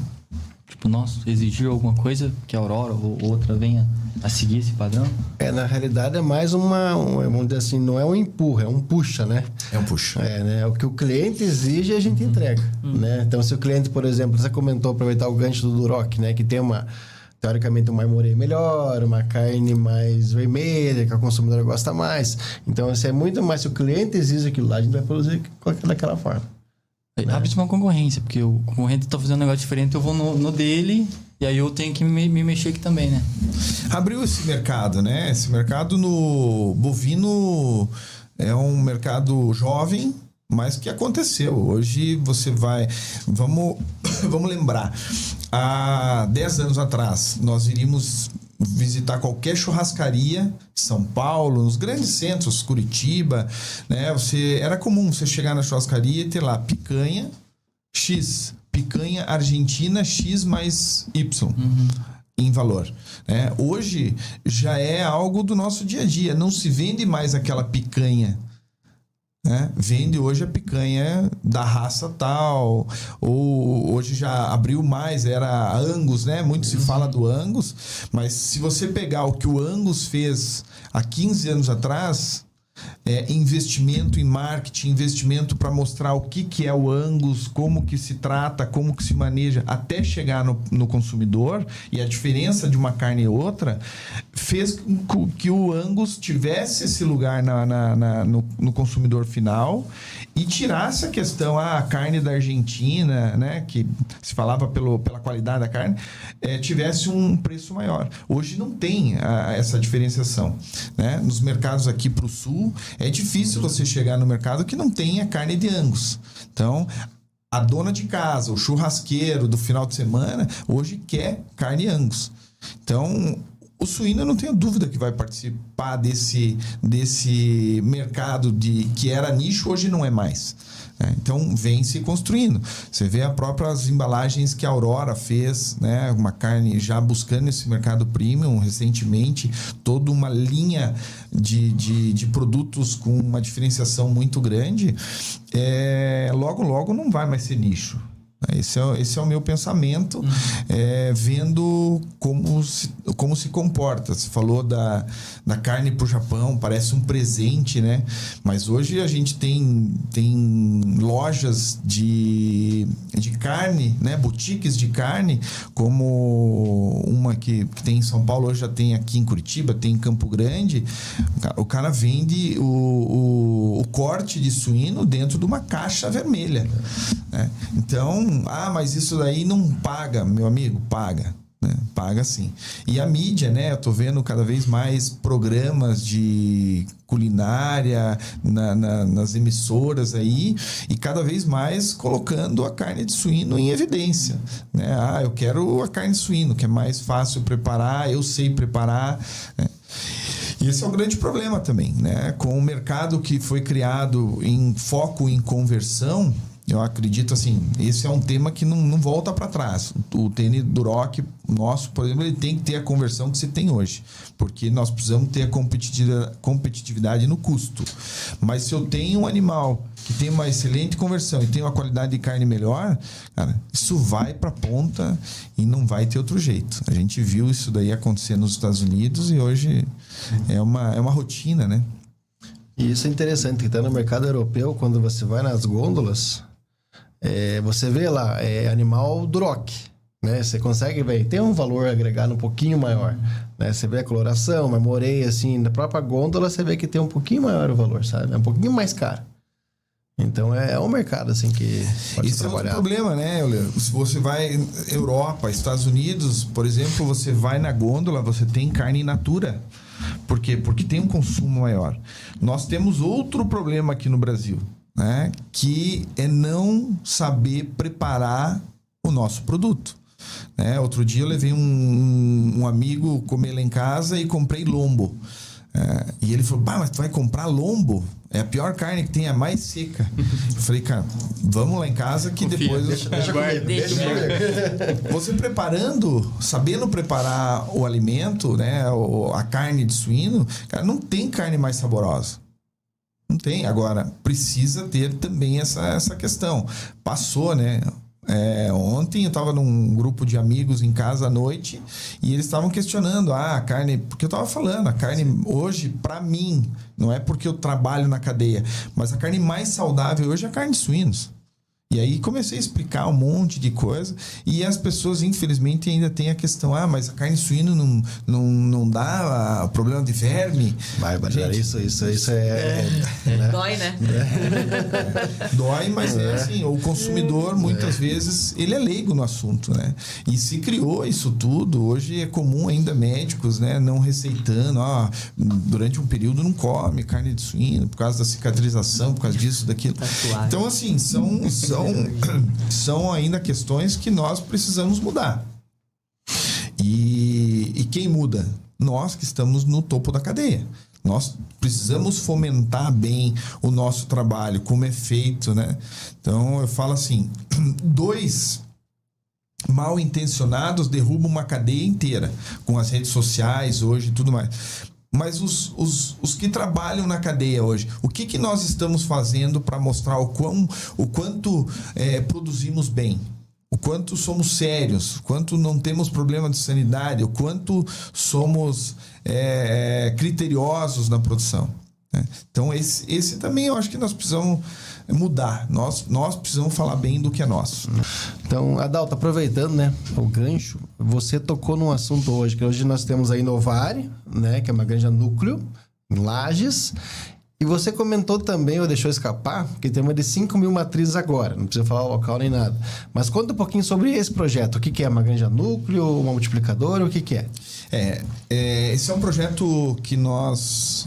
Tipo, nós exigir alguma coisa que a Aurora ou outra venha a seguir esse padrão? Na realidade é mais vamos dizer assim, não é um empurra, é um puxa, né? É um puxa. Né? O que o cliente exige, a gente entrega, né? Então, se o cliente, por exemplo, você comentou, aproveitar o gancho do Duroc, né? Que tem teoricamente, um marmoreio melhor, uma carne mais vermelha, que o consumidor gosta mais. Então, isso é muito mais, se o cliente exige aquilo lá, a gente vai produzir daquela forma. Abre uma concorrência, porque o concorrente tá fazendo um negócio diferente, eu vou no dele, e aí eu tenho que me mexer aqui também, né? Abriu esse mercado, né? Esse mercado no bovino é um mercado jovem, mas que aconteceu. Hoje você vai... Vamos lembrar. Há 10 anos atrás, nós iríamos visitar qualquer churrascaria, São Paulo, nos grandes centros, Curitiba, né? Era comum você chegar na churrascaria e ter lá picanha X, picanha argentina X mais Y em valor, né? Hoje já é algo do nosso dia a dia, não se vende mais aquela picanha, né? Vende hoje a picanha da raça tal, ou hoje já abriu mais, era Angus, né? Muito se fala do Angus, mas se você pegar o que o Angus fez há 15 anos atrás, investimento em marketing, investimento para mostrar o que é o Angus, como que se trata, como que se maneja, até chegar no consumidor, e a diferença de uma carne e outra, fez com que o Angus tivesse esse lugar no consumidor final e tirasse a questão, a carne da Argentina, né, que se falava pela qualidade da carne, tivesse um preço maior. Hoje não tem essa diferenciação, né? Nos mercados aqui para o sul, é difícil você chegar no mercado que não tenha carne de Angus. Então, a dona de casa, o churrasqueiro do final de semana, hoje quer carne Angus. Então, o suíno, eu não tenho dúvida que vai participar desse mercado que era nicho, hoje não é mais. Então, vem se construindo. Você vê as próprias embalagens que a Aurora fez, né? Uma carne já buscando esse mercado premium recentemente, toda uma linha de produtos com uma diferenciação muito grande. Logo, logo não vai mais ser nicho. Esse é o meu pensamento, vendo como se comporta. Você falou da carne para o Japão, parece um presente, né? Mas hoje a gente tem lojas de carne, né? Boutiques de carne, como uma que tem em São Paulo, hoje já tem aqui em Curitiba, tem em Campo Grande. O cara vende o corte de suíno dentro de uma caixa vermelha, né? Então, mas isso daí não paga, meu amigo, paga. Né? Paga sim. E a mídia, né? Eu tô vendo cada vez mais programas de culinária nas emissoras aí, e cada vez mais colocando a carne de suíno em evidência, né? Eu quero a carne de suíno, que é mais fácil preparar, eu sei preparar, né? E esse é o grande problema também, né? Com o mercado que foi criado em foco em conversão, eu acredito assim, esse é um tema que não volta para trás. O tênis Duroc nosso, por exemplo, ele tem que ter a conversão que se tem hoje, porque nós precisamos ter a competitividade no custo. Mas se eu tenho um animal que tem uma excelente conversão e tem uma qualidade de carne melhor, cara, isso vai para a ponta e não vai ter outro jeito. A gente viu isso daí acontecer nos Estados Unidos e hoje é uma rotina, né? E isso é interessante, que está no mercado europeu, quando você vai nas gôndolas, você vê lá, animal Duroc, né? Você consegue ver, tem um valor agregado um pouquinho maior, né? Você vê a coloração, marmoreio, assim, na própria gôndola você vê que tem um pouquinho maior o valor, sabe? É um pouquinho mais caro. Então, é um mercado, assim, que pode Isso trabalhar. É outro problema, né, Euler? Se você vai Europa, Estados Unidos, por exemplo, você vai na gôndola, você tem carne in natura. Por quê? Porque tem um consumo maior. Nós temos outro problema aqui no Brasil, né? Que é não saber preparar o nosso produto. Outro dia eu levei um amigo comer lá em casa e comprei lombo. E ele falou, mas tu vai comprar lombo? É a pior carne que tem, a mais seca. Eu falei, cara, vamos lá em casa que confia, depois... Deixa comigo. Você preparando, sabendo preparar o alimento, né, a carne de suíno, cara, não tem carne mais saborosa. Não tem. Agora, precisa ter também essa questão. Passou, né? Ontem eu estava num grupo de amigos em casa à noite e eles estavam questionando a carne, porque eu estava falando, a carne hoje, para mim, não é porque eu trabalho na cadeia, mas a carne mais saudável hoje é a carne de suínos. E aí comecei a explicar um monte de coisa e as pessoas, infelizmente, ainda têm a questão, mas a carne de suíno não dá problema de verme. Isso né? Dói, né? Dói, mas é assim, o consumidor, muitas vezes, ele é leigo no assunto, né? E se criou isso tudo, hoje é comum ainda médicos, né, não receitando, durante um período não come carne de suíno, por causa da cicatrização, por causa disso, daquilo. Então, assim, são ainda questões que nós precisamos mudar. E quem muda? Nós que estamos no topo da cadeia. Nós precisamos fomentar bem o nosso trabalho, como é feito, né? Então, eu falo assim, 2 mal intencionados derrubam uma cadeia inteira, com as redes sociais hoje e tudo mais. Mas os que trabalham na cadeia hoje, o que nós estamos fazendo para mostrar o quanto produzimos bem? O quanto somos sérios? O quanto não temos problema de sanidade? O quanto somos criteriosos na produção? né? Então, esse também eu acho que nós precisamos mudar. Nós precisamos falar bem do que é nosso. Então, Adalto, aproveitando, né, o gancho, você tocou num assunto hoje, que hoje nós temos a Inovari, né, que é uma granja núcleo, em Lages. E você comentou também, ou deixou escapar, que tem uma de 5.000 matrizes agora. Não precisa falar o local nem nada. Mas conta um pouquinho sobre esse projeto. O que é uma granja núcleo, uma multiplicadora, o que é? Esse é um projeto que nós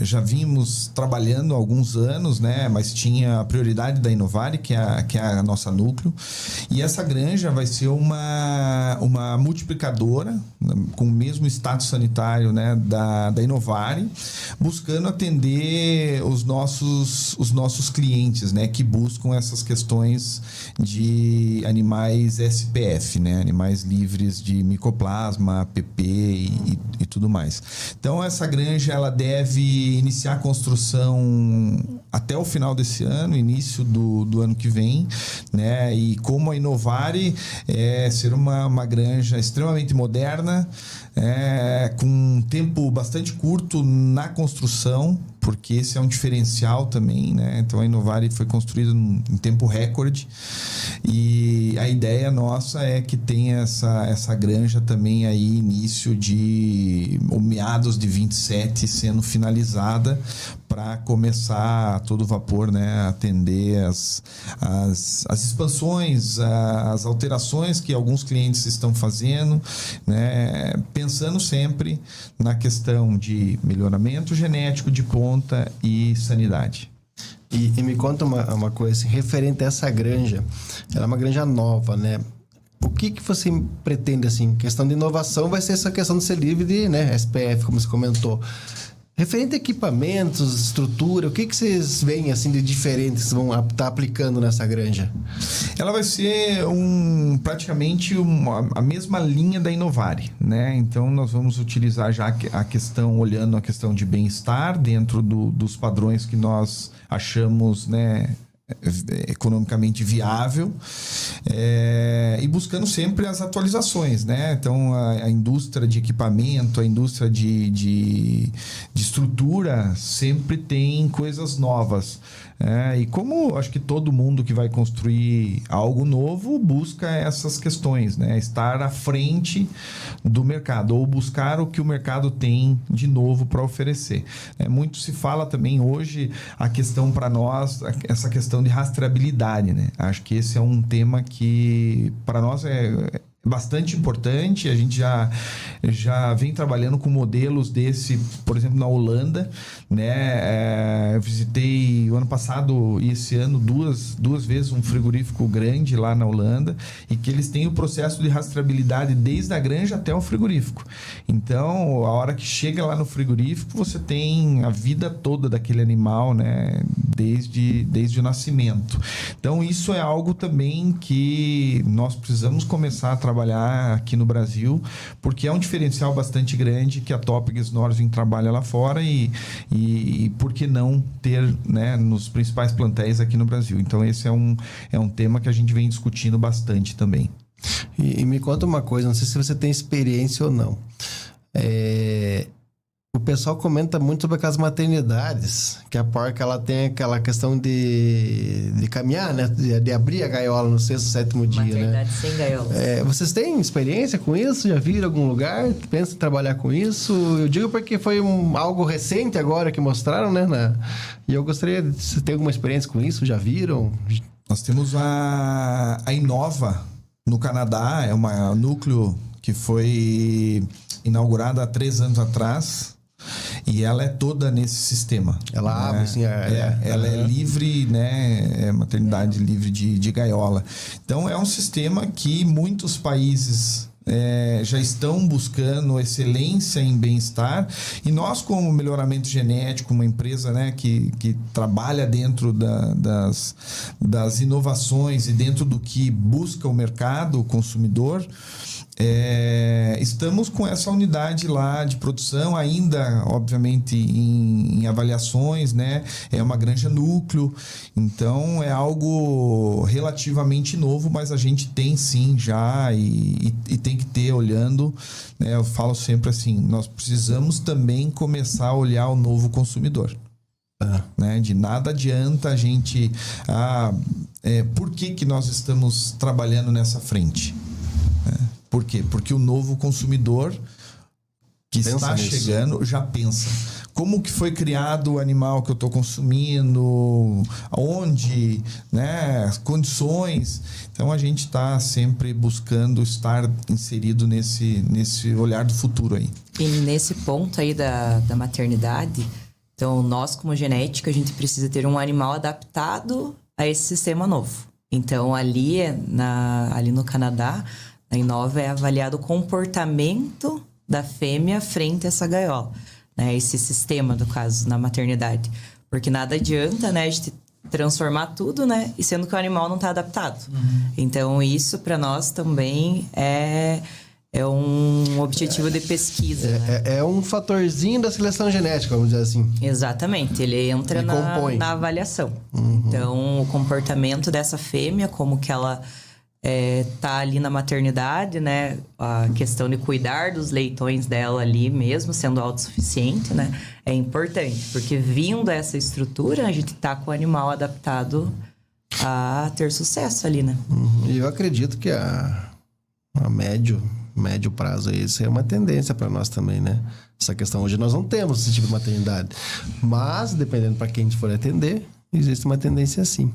já vimos trabalhando há alguns anos, né? Mas tinha a prioridade da Inovari, que é a nossa núcleo. E essa granja vai ser uma multiplicadora com o mesmo status sanitário, né, da Inovari, buscando atender os nossos clientes, né, que buscam essas questões de animais SPF, né, animais livres de micoplasma, PP e tudo mais. Então, essa granja ela deve iniciar a construção até o final desse ano, início do ano que vem, né, e como a Inovari ser uma granja extremamente moderna, com um tempo bastante curto na construção, porque esse é um diferencial também, né? Então a Inovari foi construída em tempo recorde e a ideia nossa é que tenha essa granja também aí início de meados de 27 sendo finalizada para começar a todo vapor, né, a atender as expansões, as alterações que alguns clientes estão fazendo, né, pensando sempre na questão de melhoramento genético de ponta e sanidade. E me conta uma coisa, assim, referente a essa granja. Ela é uma granja nova, né? O que você pretende, assim, questão de inovação vai ser essa questão de ser livre de, né, SPF, como você comentou. Referente a equipamentos, estrutura, o que vocês veem assim de diferente que vão estar aplicando nessa granja? Ela vai ser praticamente a mesma linha da Inovari, né? Então nós vamos utilizar já a questão, olhando a questão de bem-estar dentro dos padrões que nós achamos, né, economicamente viável, e buscando sempre as atualizações, né? Então a indústria de equipamento, a indústria de estrutura sempre tem coisas novas. E como acho que todo mundo que vai construir algo novo busca essas questões, né? Estar à frente do mercado ou buscar o que o mercado tem de novo para oferecer. Muito se fala também hoje a questão para nós, essa questão de rastreabilidade, né? Acho que esse é um tema que para nós é bastante importante. A gente já vem trabalhando com modelos desse, por exemplo, na Holanda, né? Eu visitei o ano passado e esse ano duas vezes um frigorífico grande lá na Holanda e que eles têm o processo de rastreabilidade desde a granja até o frigorífico. Então, a hora que chega lá no frigorífico, você tem a vida toda daquele animal, né? Desde o nascimento. Então, isso é algo também que nós precisamos começar a trabalhar aqui no Brasil, porque é um diferencial bastante grande que a Topigs Norvin trabalha lá fora e por que não ter, né, nos principais plantéis aqui no Brasil. Então esse é um tema que a gente vem discutindo bastante também. E me conta uma coisa, não sei se você tem experiência ou não. O pessoal comenta muito sobre aquelas maternidades, que a porca ela tem aquela questão de caminhar, né? De abrir a gaiola no 6º, 7º dia, né? Maternidade sem gaiola. Vocês têm experiência com isso? Já viram em algum lugar? Pensam em trabalhar com isso? Eu digo porque foi algo recente agora que mostraram, né? E eu gostaria de... Você tem alguma experiência com isso? Já viram? Nós temos a Inova no Canadá, é uma núcleo que foi inaugurada há 3 anos atrás. E ela é toda nesse sistema. Ela abre, assim... ela é livre, né? É maternidade livre de gaiola. Então, é um sistema que muitos países já estão buscando excelência em bem-estar. E nós, como Melhoramento Genético, uma empresa, né, que trabalha dentro das inovações e dentro do que busca o mercado, o consumidor... estamos com essa unidade lá de produção ainda, obviamente, em avaliações, né? É uma granja núcleo, então é algo relativamente novo, mas a gente tem sim já e tem que ter olhando, né? Eu falo sempre assim, nós precisamos também começar a olhar o novo consumidor. Né? De nada adianta a gente... por que nós estamos trabalhando nessa frente? Por quê? Porque o novo consumidor que está chegando já pensa. Como que foi criado o animal que eu estou consumindo? Onde? Né? As condições. Então, a gente está sempre buscando estar inserido nesse olhar do futuro aí. E nesse ponto aí da maternidade, então, nós como genética, a gente precisa ter um animal adaptado a esse sistema novo. Então, ali no Canadá, na Inova é avaliado o comportamento da fêmea frente a essa gaiola, né? Esse sistema, no caso, na maternidade. Porque nada adianta, né, a gente transformar tudo, né? E sendo que o animal não está adaptado. Então, isso para nós também é um objetivo de pesquisa. Né? É um fatorzinho da seleção genética, vamos dizer assim. Exatamente, ele entra na avaliação. Então, o comportamento dessa fêmea, como que ela tá ali na maternidade, né? A questão de cuidar dos leitões dela ali mesmo, sendo autossuficiente, né? É importante, porque vindo essa estrutura, a gente tá com o animal adaptado a ter sucesso ali, né? E eu acredito que a médio prazo aí, isso é uma tendência para nós também, né? Essa questão, hoje nós não temos esse tipo de maternidade, mas dependendo para quem a gente for atender, existe uma tendência assim.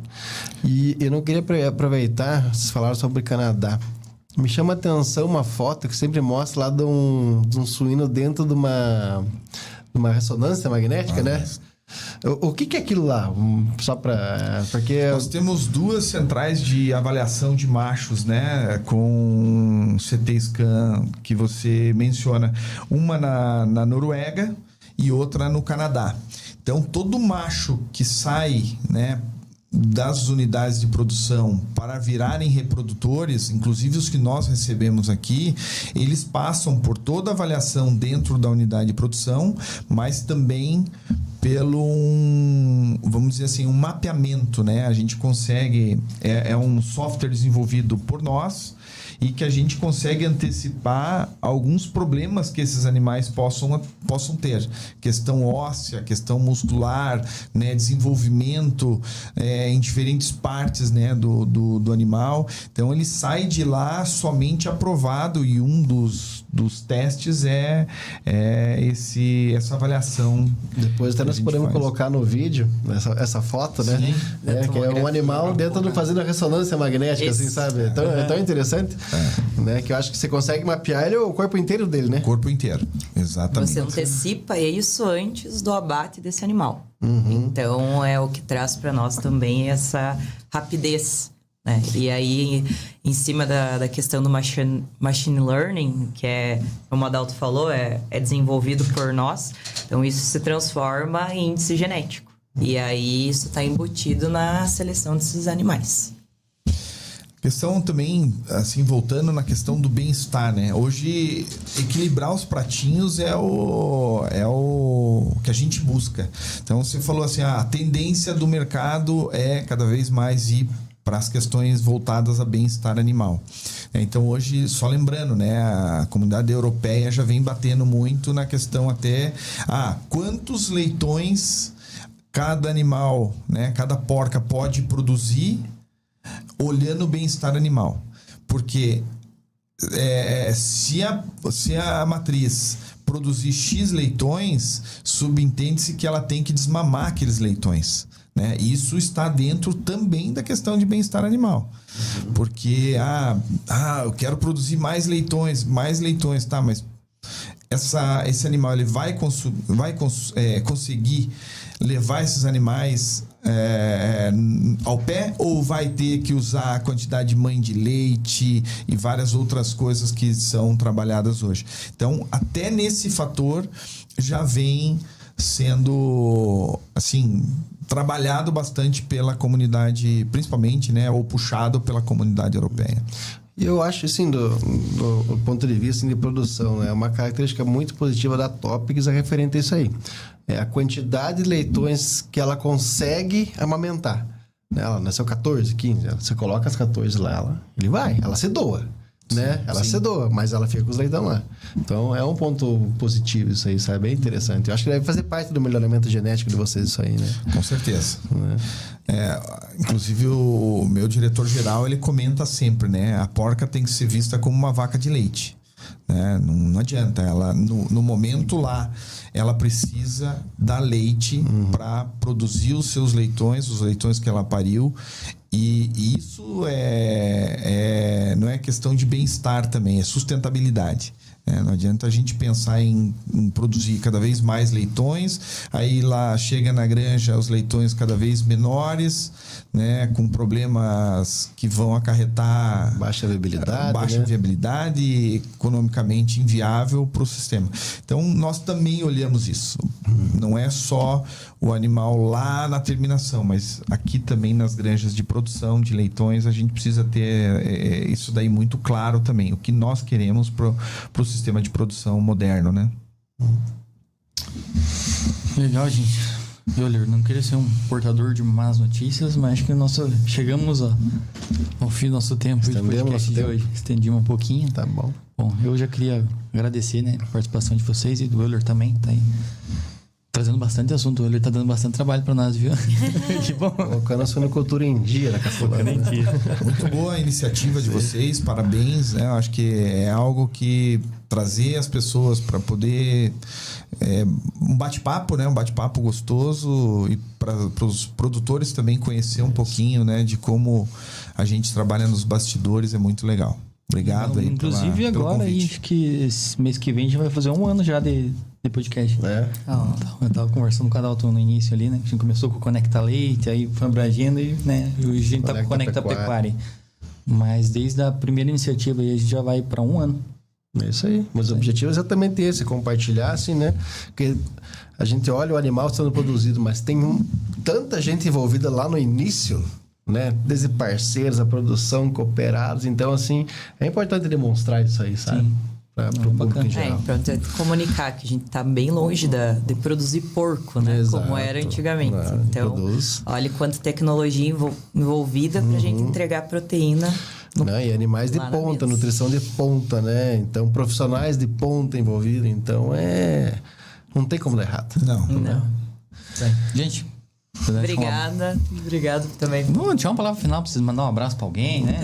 E eu não queria aproveitar, vocês falaram sobre o Canadá. Me chama a atenção uma foto que sempre mostra lá de um suíno dentro de uma ressonância magnética, né? O que é aquilo lá? Só para... Porque... Nós temos 2 centrais de avaliação de machos, né? Com CT scan que você menciona. Uma na Noruega e outra no Canadá. Então, todo macho que sai, né, das unidades de produção para virarem reprodutores, inclusive os que nós recebemos aqui, eles passam por toda a avaliação dentro da unidade de produção, mas também pelo vamos dizer assim, um mapeamento, né? A gente consegue, é um software desenvolvido por nós e que a gente consegue antecipar alguns problemas que esses animais possam ter. Questão óssea, questão muscular, né? Desenvolvimento em diferentes partes, né? do animal. Então, ele sai de lá somente aprovado e um dos testes é essa avaliação. Depois até nós podemos colocar no vídeo essa foto, né? Sim, que é um animal fazendo a ressonância magnética, assim, sabe? É tão interessante, né? Que eu acho que você consegue mapear o corpo inteiro dele, né? O corpo inteiro, exatamente. Você antecipa isso antes do abate desse animal. Então, é o que traz para nós também essa rapidez, né? E aí, em cima da questão do machine learning, que como o Adalto falou, é desenvolvido por nós. Então, isso se transforma em índice genético. E aí, isso está embutido na seleção desses animais. Questão também, assim, voltando na questão do bem-estar, né? Hoje, equilibrar os pratinhos é o que a gente busca. Então, você falou assim, a tendência do mercado é cada vez mais ir para as questões voltadas a bem-estar animal. Então, hoje, só lembrando, né? A comunidade europeia já vem batendo muito na questão até... quantos leitões cada animal, né? Cada porca pode produzir olhando o bem-estar animal. Porque se a matriz produzir X leitões, subentende-se que ela tem que desmamar aqueles leitões, né? Isso está dentro também da questão de bem-estar animal. Porque, eu quero produzir mais leitões, tá, mas esse animal ele vai conseguir levar esses animais ao pé, ou vai ter que usar a quantidade de mãe de leite e várias outras coisas que são trabalhadas hoje. Então, até nesse fator já vem sendo, assim, trabalhado bastante pela comunidade, principalmente, né, ou puxado pela comunidade europeia. E eu acho, assim, do ponto de vista de produção, né, uma característica muito positiva da Topics é referente a isso aí. É a quantidade de leitões que ela consegue amamentar. Ela nasceu 14, 15, você coloca as 14 lá, ela se doa. né? Ela sim. se doa, mas ela fica com os leitão lá. Então, é um ponto positivo isso aí, sabe? Bem interessante. Eu acho que deve fazer parte do melhoramento genético de vocês isso aí, né? Com certeza. Inclusive, o meu diretor-geral, ele comenta sempre, né? A porca tem que ser vista como uma vaca de leite. Né? Não adianta. Ela, no momento lá, ela precisa dar leite para produzir os seus leitões, os leitões que ela pariu. E isso não é questão de bem-estar também, é sustentabilidade. Não adianta a gente pensar em produzir cada vez mais leitões, aí lá chega na granja os leitões cada vez menores, né, com problemas que vão acarretar baixa viabilidade, baixa viabilidade e economicamente inviável para o sistema. Então, nós também olhamos isso. Não é só o animal lá na terminação, mas aqui também nas granjas de produção de leitões, a gente precisa ter isso daí muito claro também. O que nós queremos para o sistema de produção moderno, né? Legal, gente. Euler, não queria ser um portador de más notícias, mas acho que chegamos ao fim do nosso tempo de podcast de hoje. Estendimos um pouquinho. Tá bom. Bom, eu já queria agradecer, né, a participação de vocês e do Euler também, tá aí trazendo bastante assunto. O Euler tá dando bastante trabalho para nós, viu? Que bom. Colocando a suinocultura em dia na Caçulana. Muito boa a iniciativa de vocês, parabéns, né? Eu acho que é algo que trazer as pessoas para poder um bate-papo, né? Um bate-papo gostoso e para os produtores também conhecer um pouquinho, né? De como a gente trabalha nos bastidores é muito legal. Obrigado aí. Inclusive agora, aí, acho que esse mês que vem a gente vai fazer 1 ano já de podcast. Eu tava conversando com a Dalton no início ali, né? A gente começou com o Conecta Leite, aí foi abrangendo e, né? Hoje a gente tá com o Conecta Pecuária. Mas desde a primeira iniciativa aí a gente já vai para 1 ano. É isso aí. Mas o objetivo é exatamente esse, compartilhar, assim, né? Porque a gente olha o animal sendo produzido, mas tem tanta gente envolvida lá no início, né? Desde parceiros, a produção, cooperados. Então, assim, é importante demonstrar isso aí, sabe? Sim. Para o público em geral. Pronto, comunicar que a gente tá bem longe de produzir porco, né? Exato. Como era antigamente. Claro, então, olha quanta tecnologia envolvida pra gente entregar proteína. E animais de ponta, nutrição de ponta, né? Então, profissionais de ponta envolvidos. Então, não tem como dar errado. Não. Gente, obrigada. Obrigado também. Tinha uma palavra final pra vocês mandar um abraço pra alguém, né?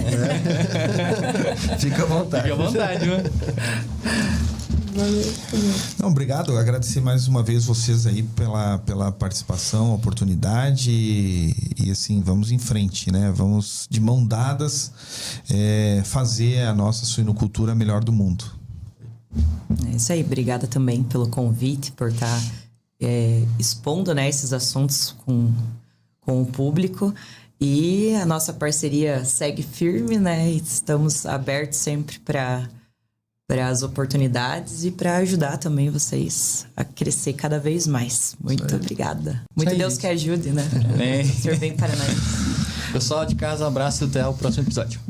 Fica à vontade. Fica à vontade, viu? Não, obrigado. Agradecer mais uma vez vocês aí pela participação, oportunidade e assim, vamos em frente, né? Vamos de mão dadas fazer a nossa suinocultura a melhor do mundo. É isso aí. Obrigada também pelo convite, por estar expondo, né, esses assuntos com o público. E a nossa parceria segue firme, né? E estamos abertos sempre para as oportunidades e para ajudar também vocês a crescer cada vez mais. Muito obrigada. Muito Deus que ajude, né? Ser bem paranaense. Pessoal de casa, um abraço e até o próximo episódio.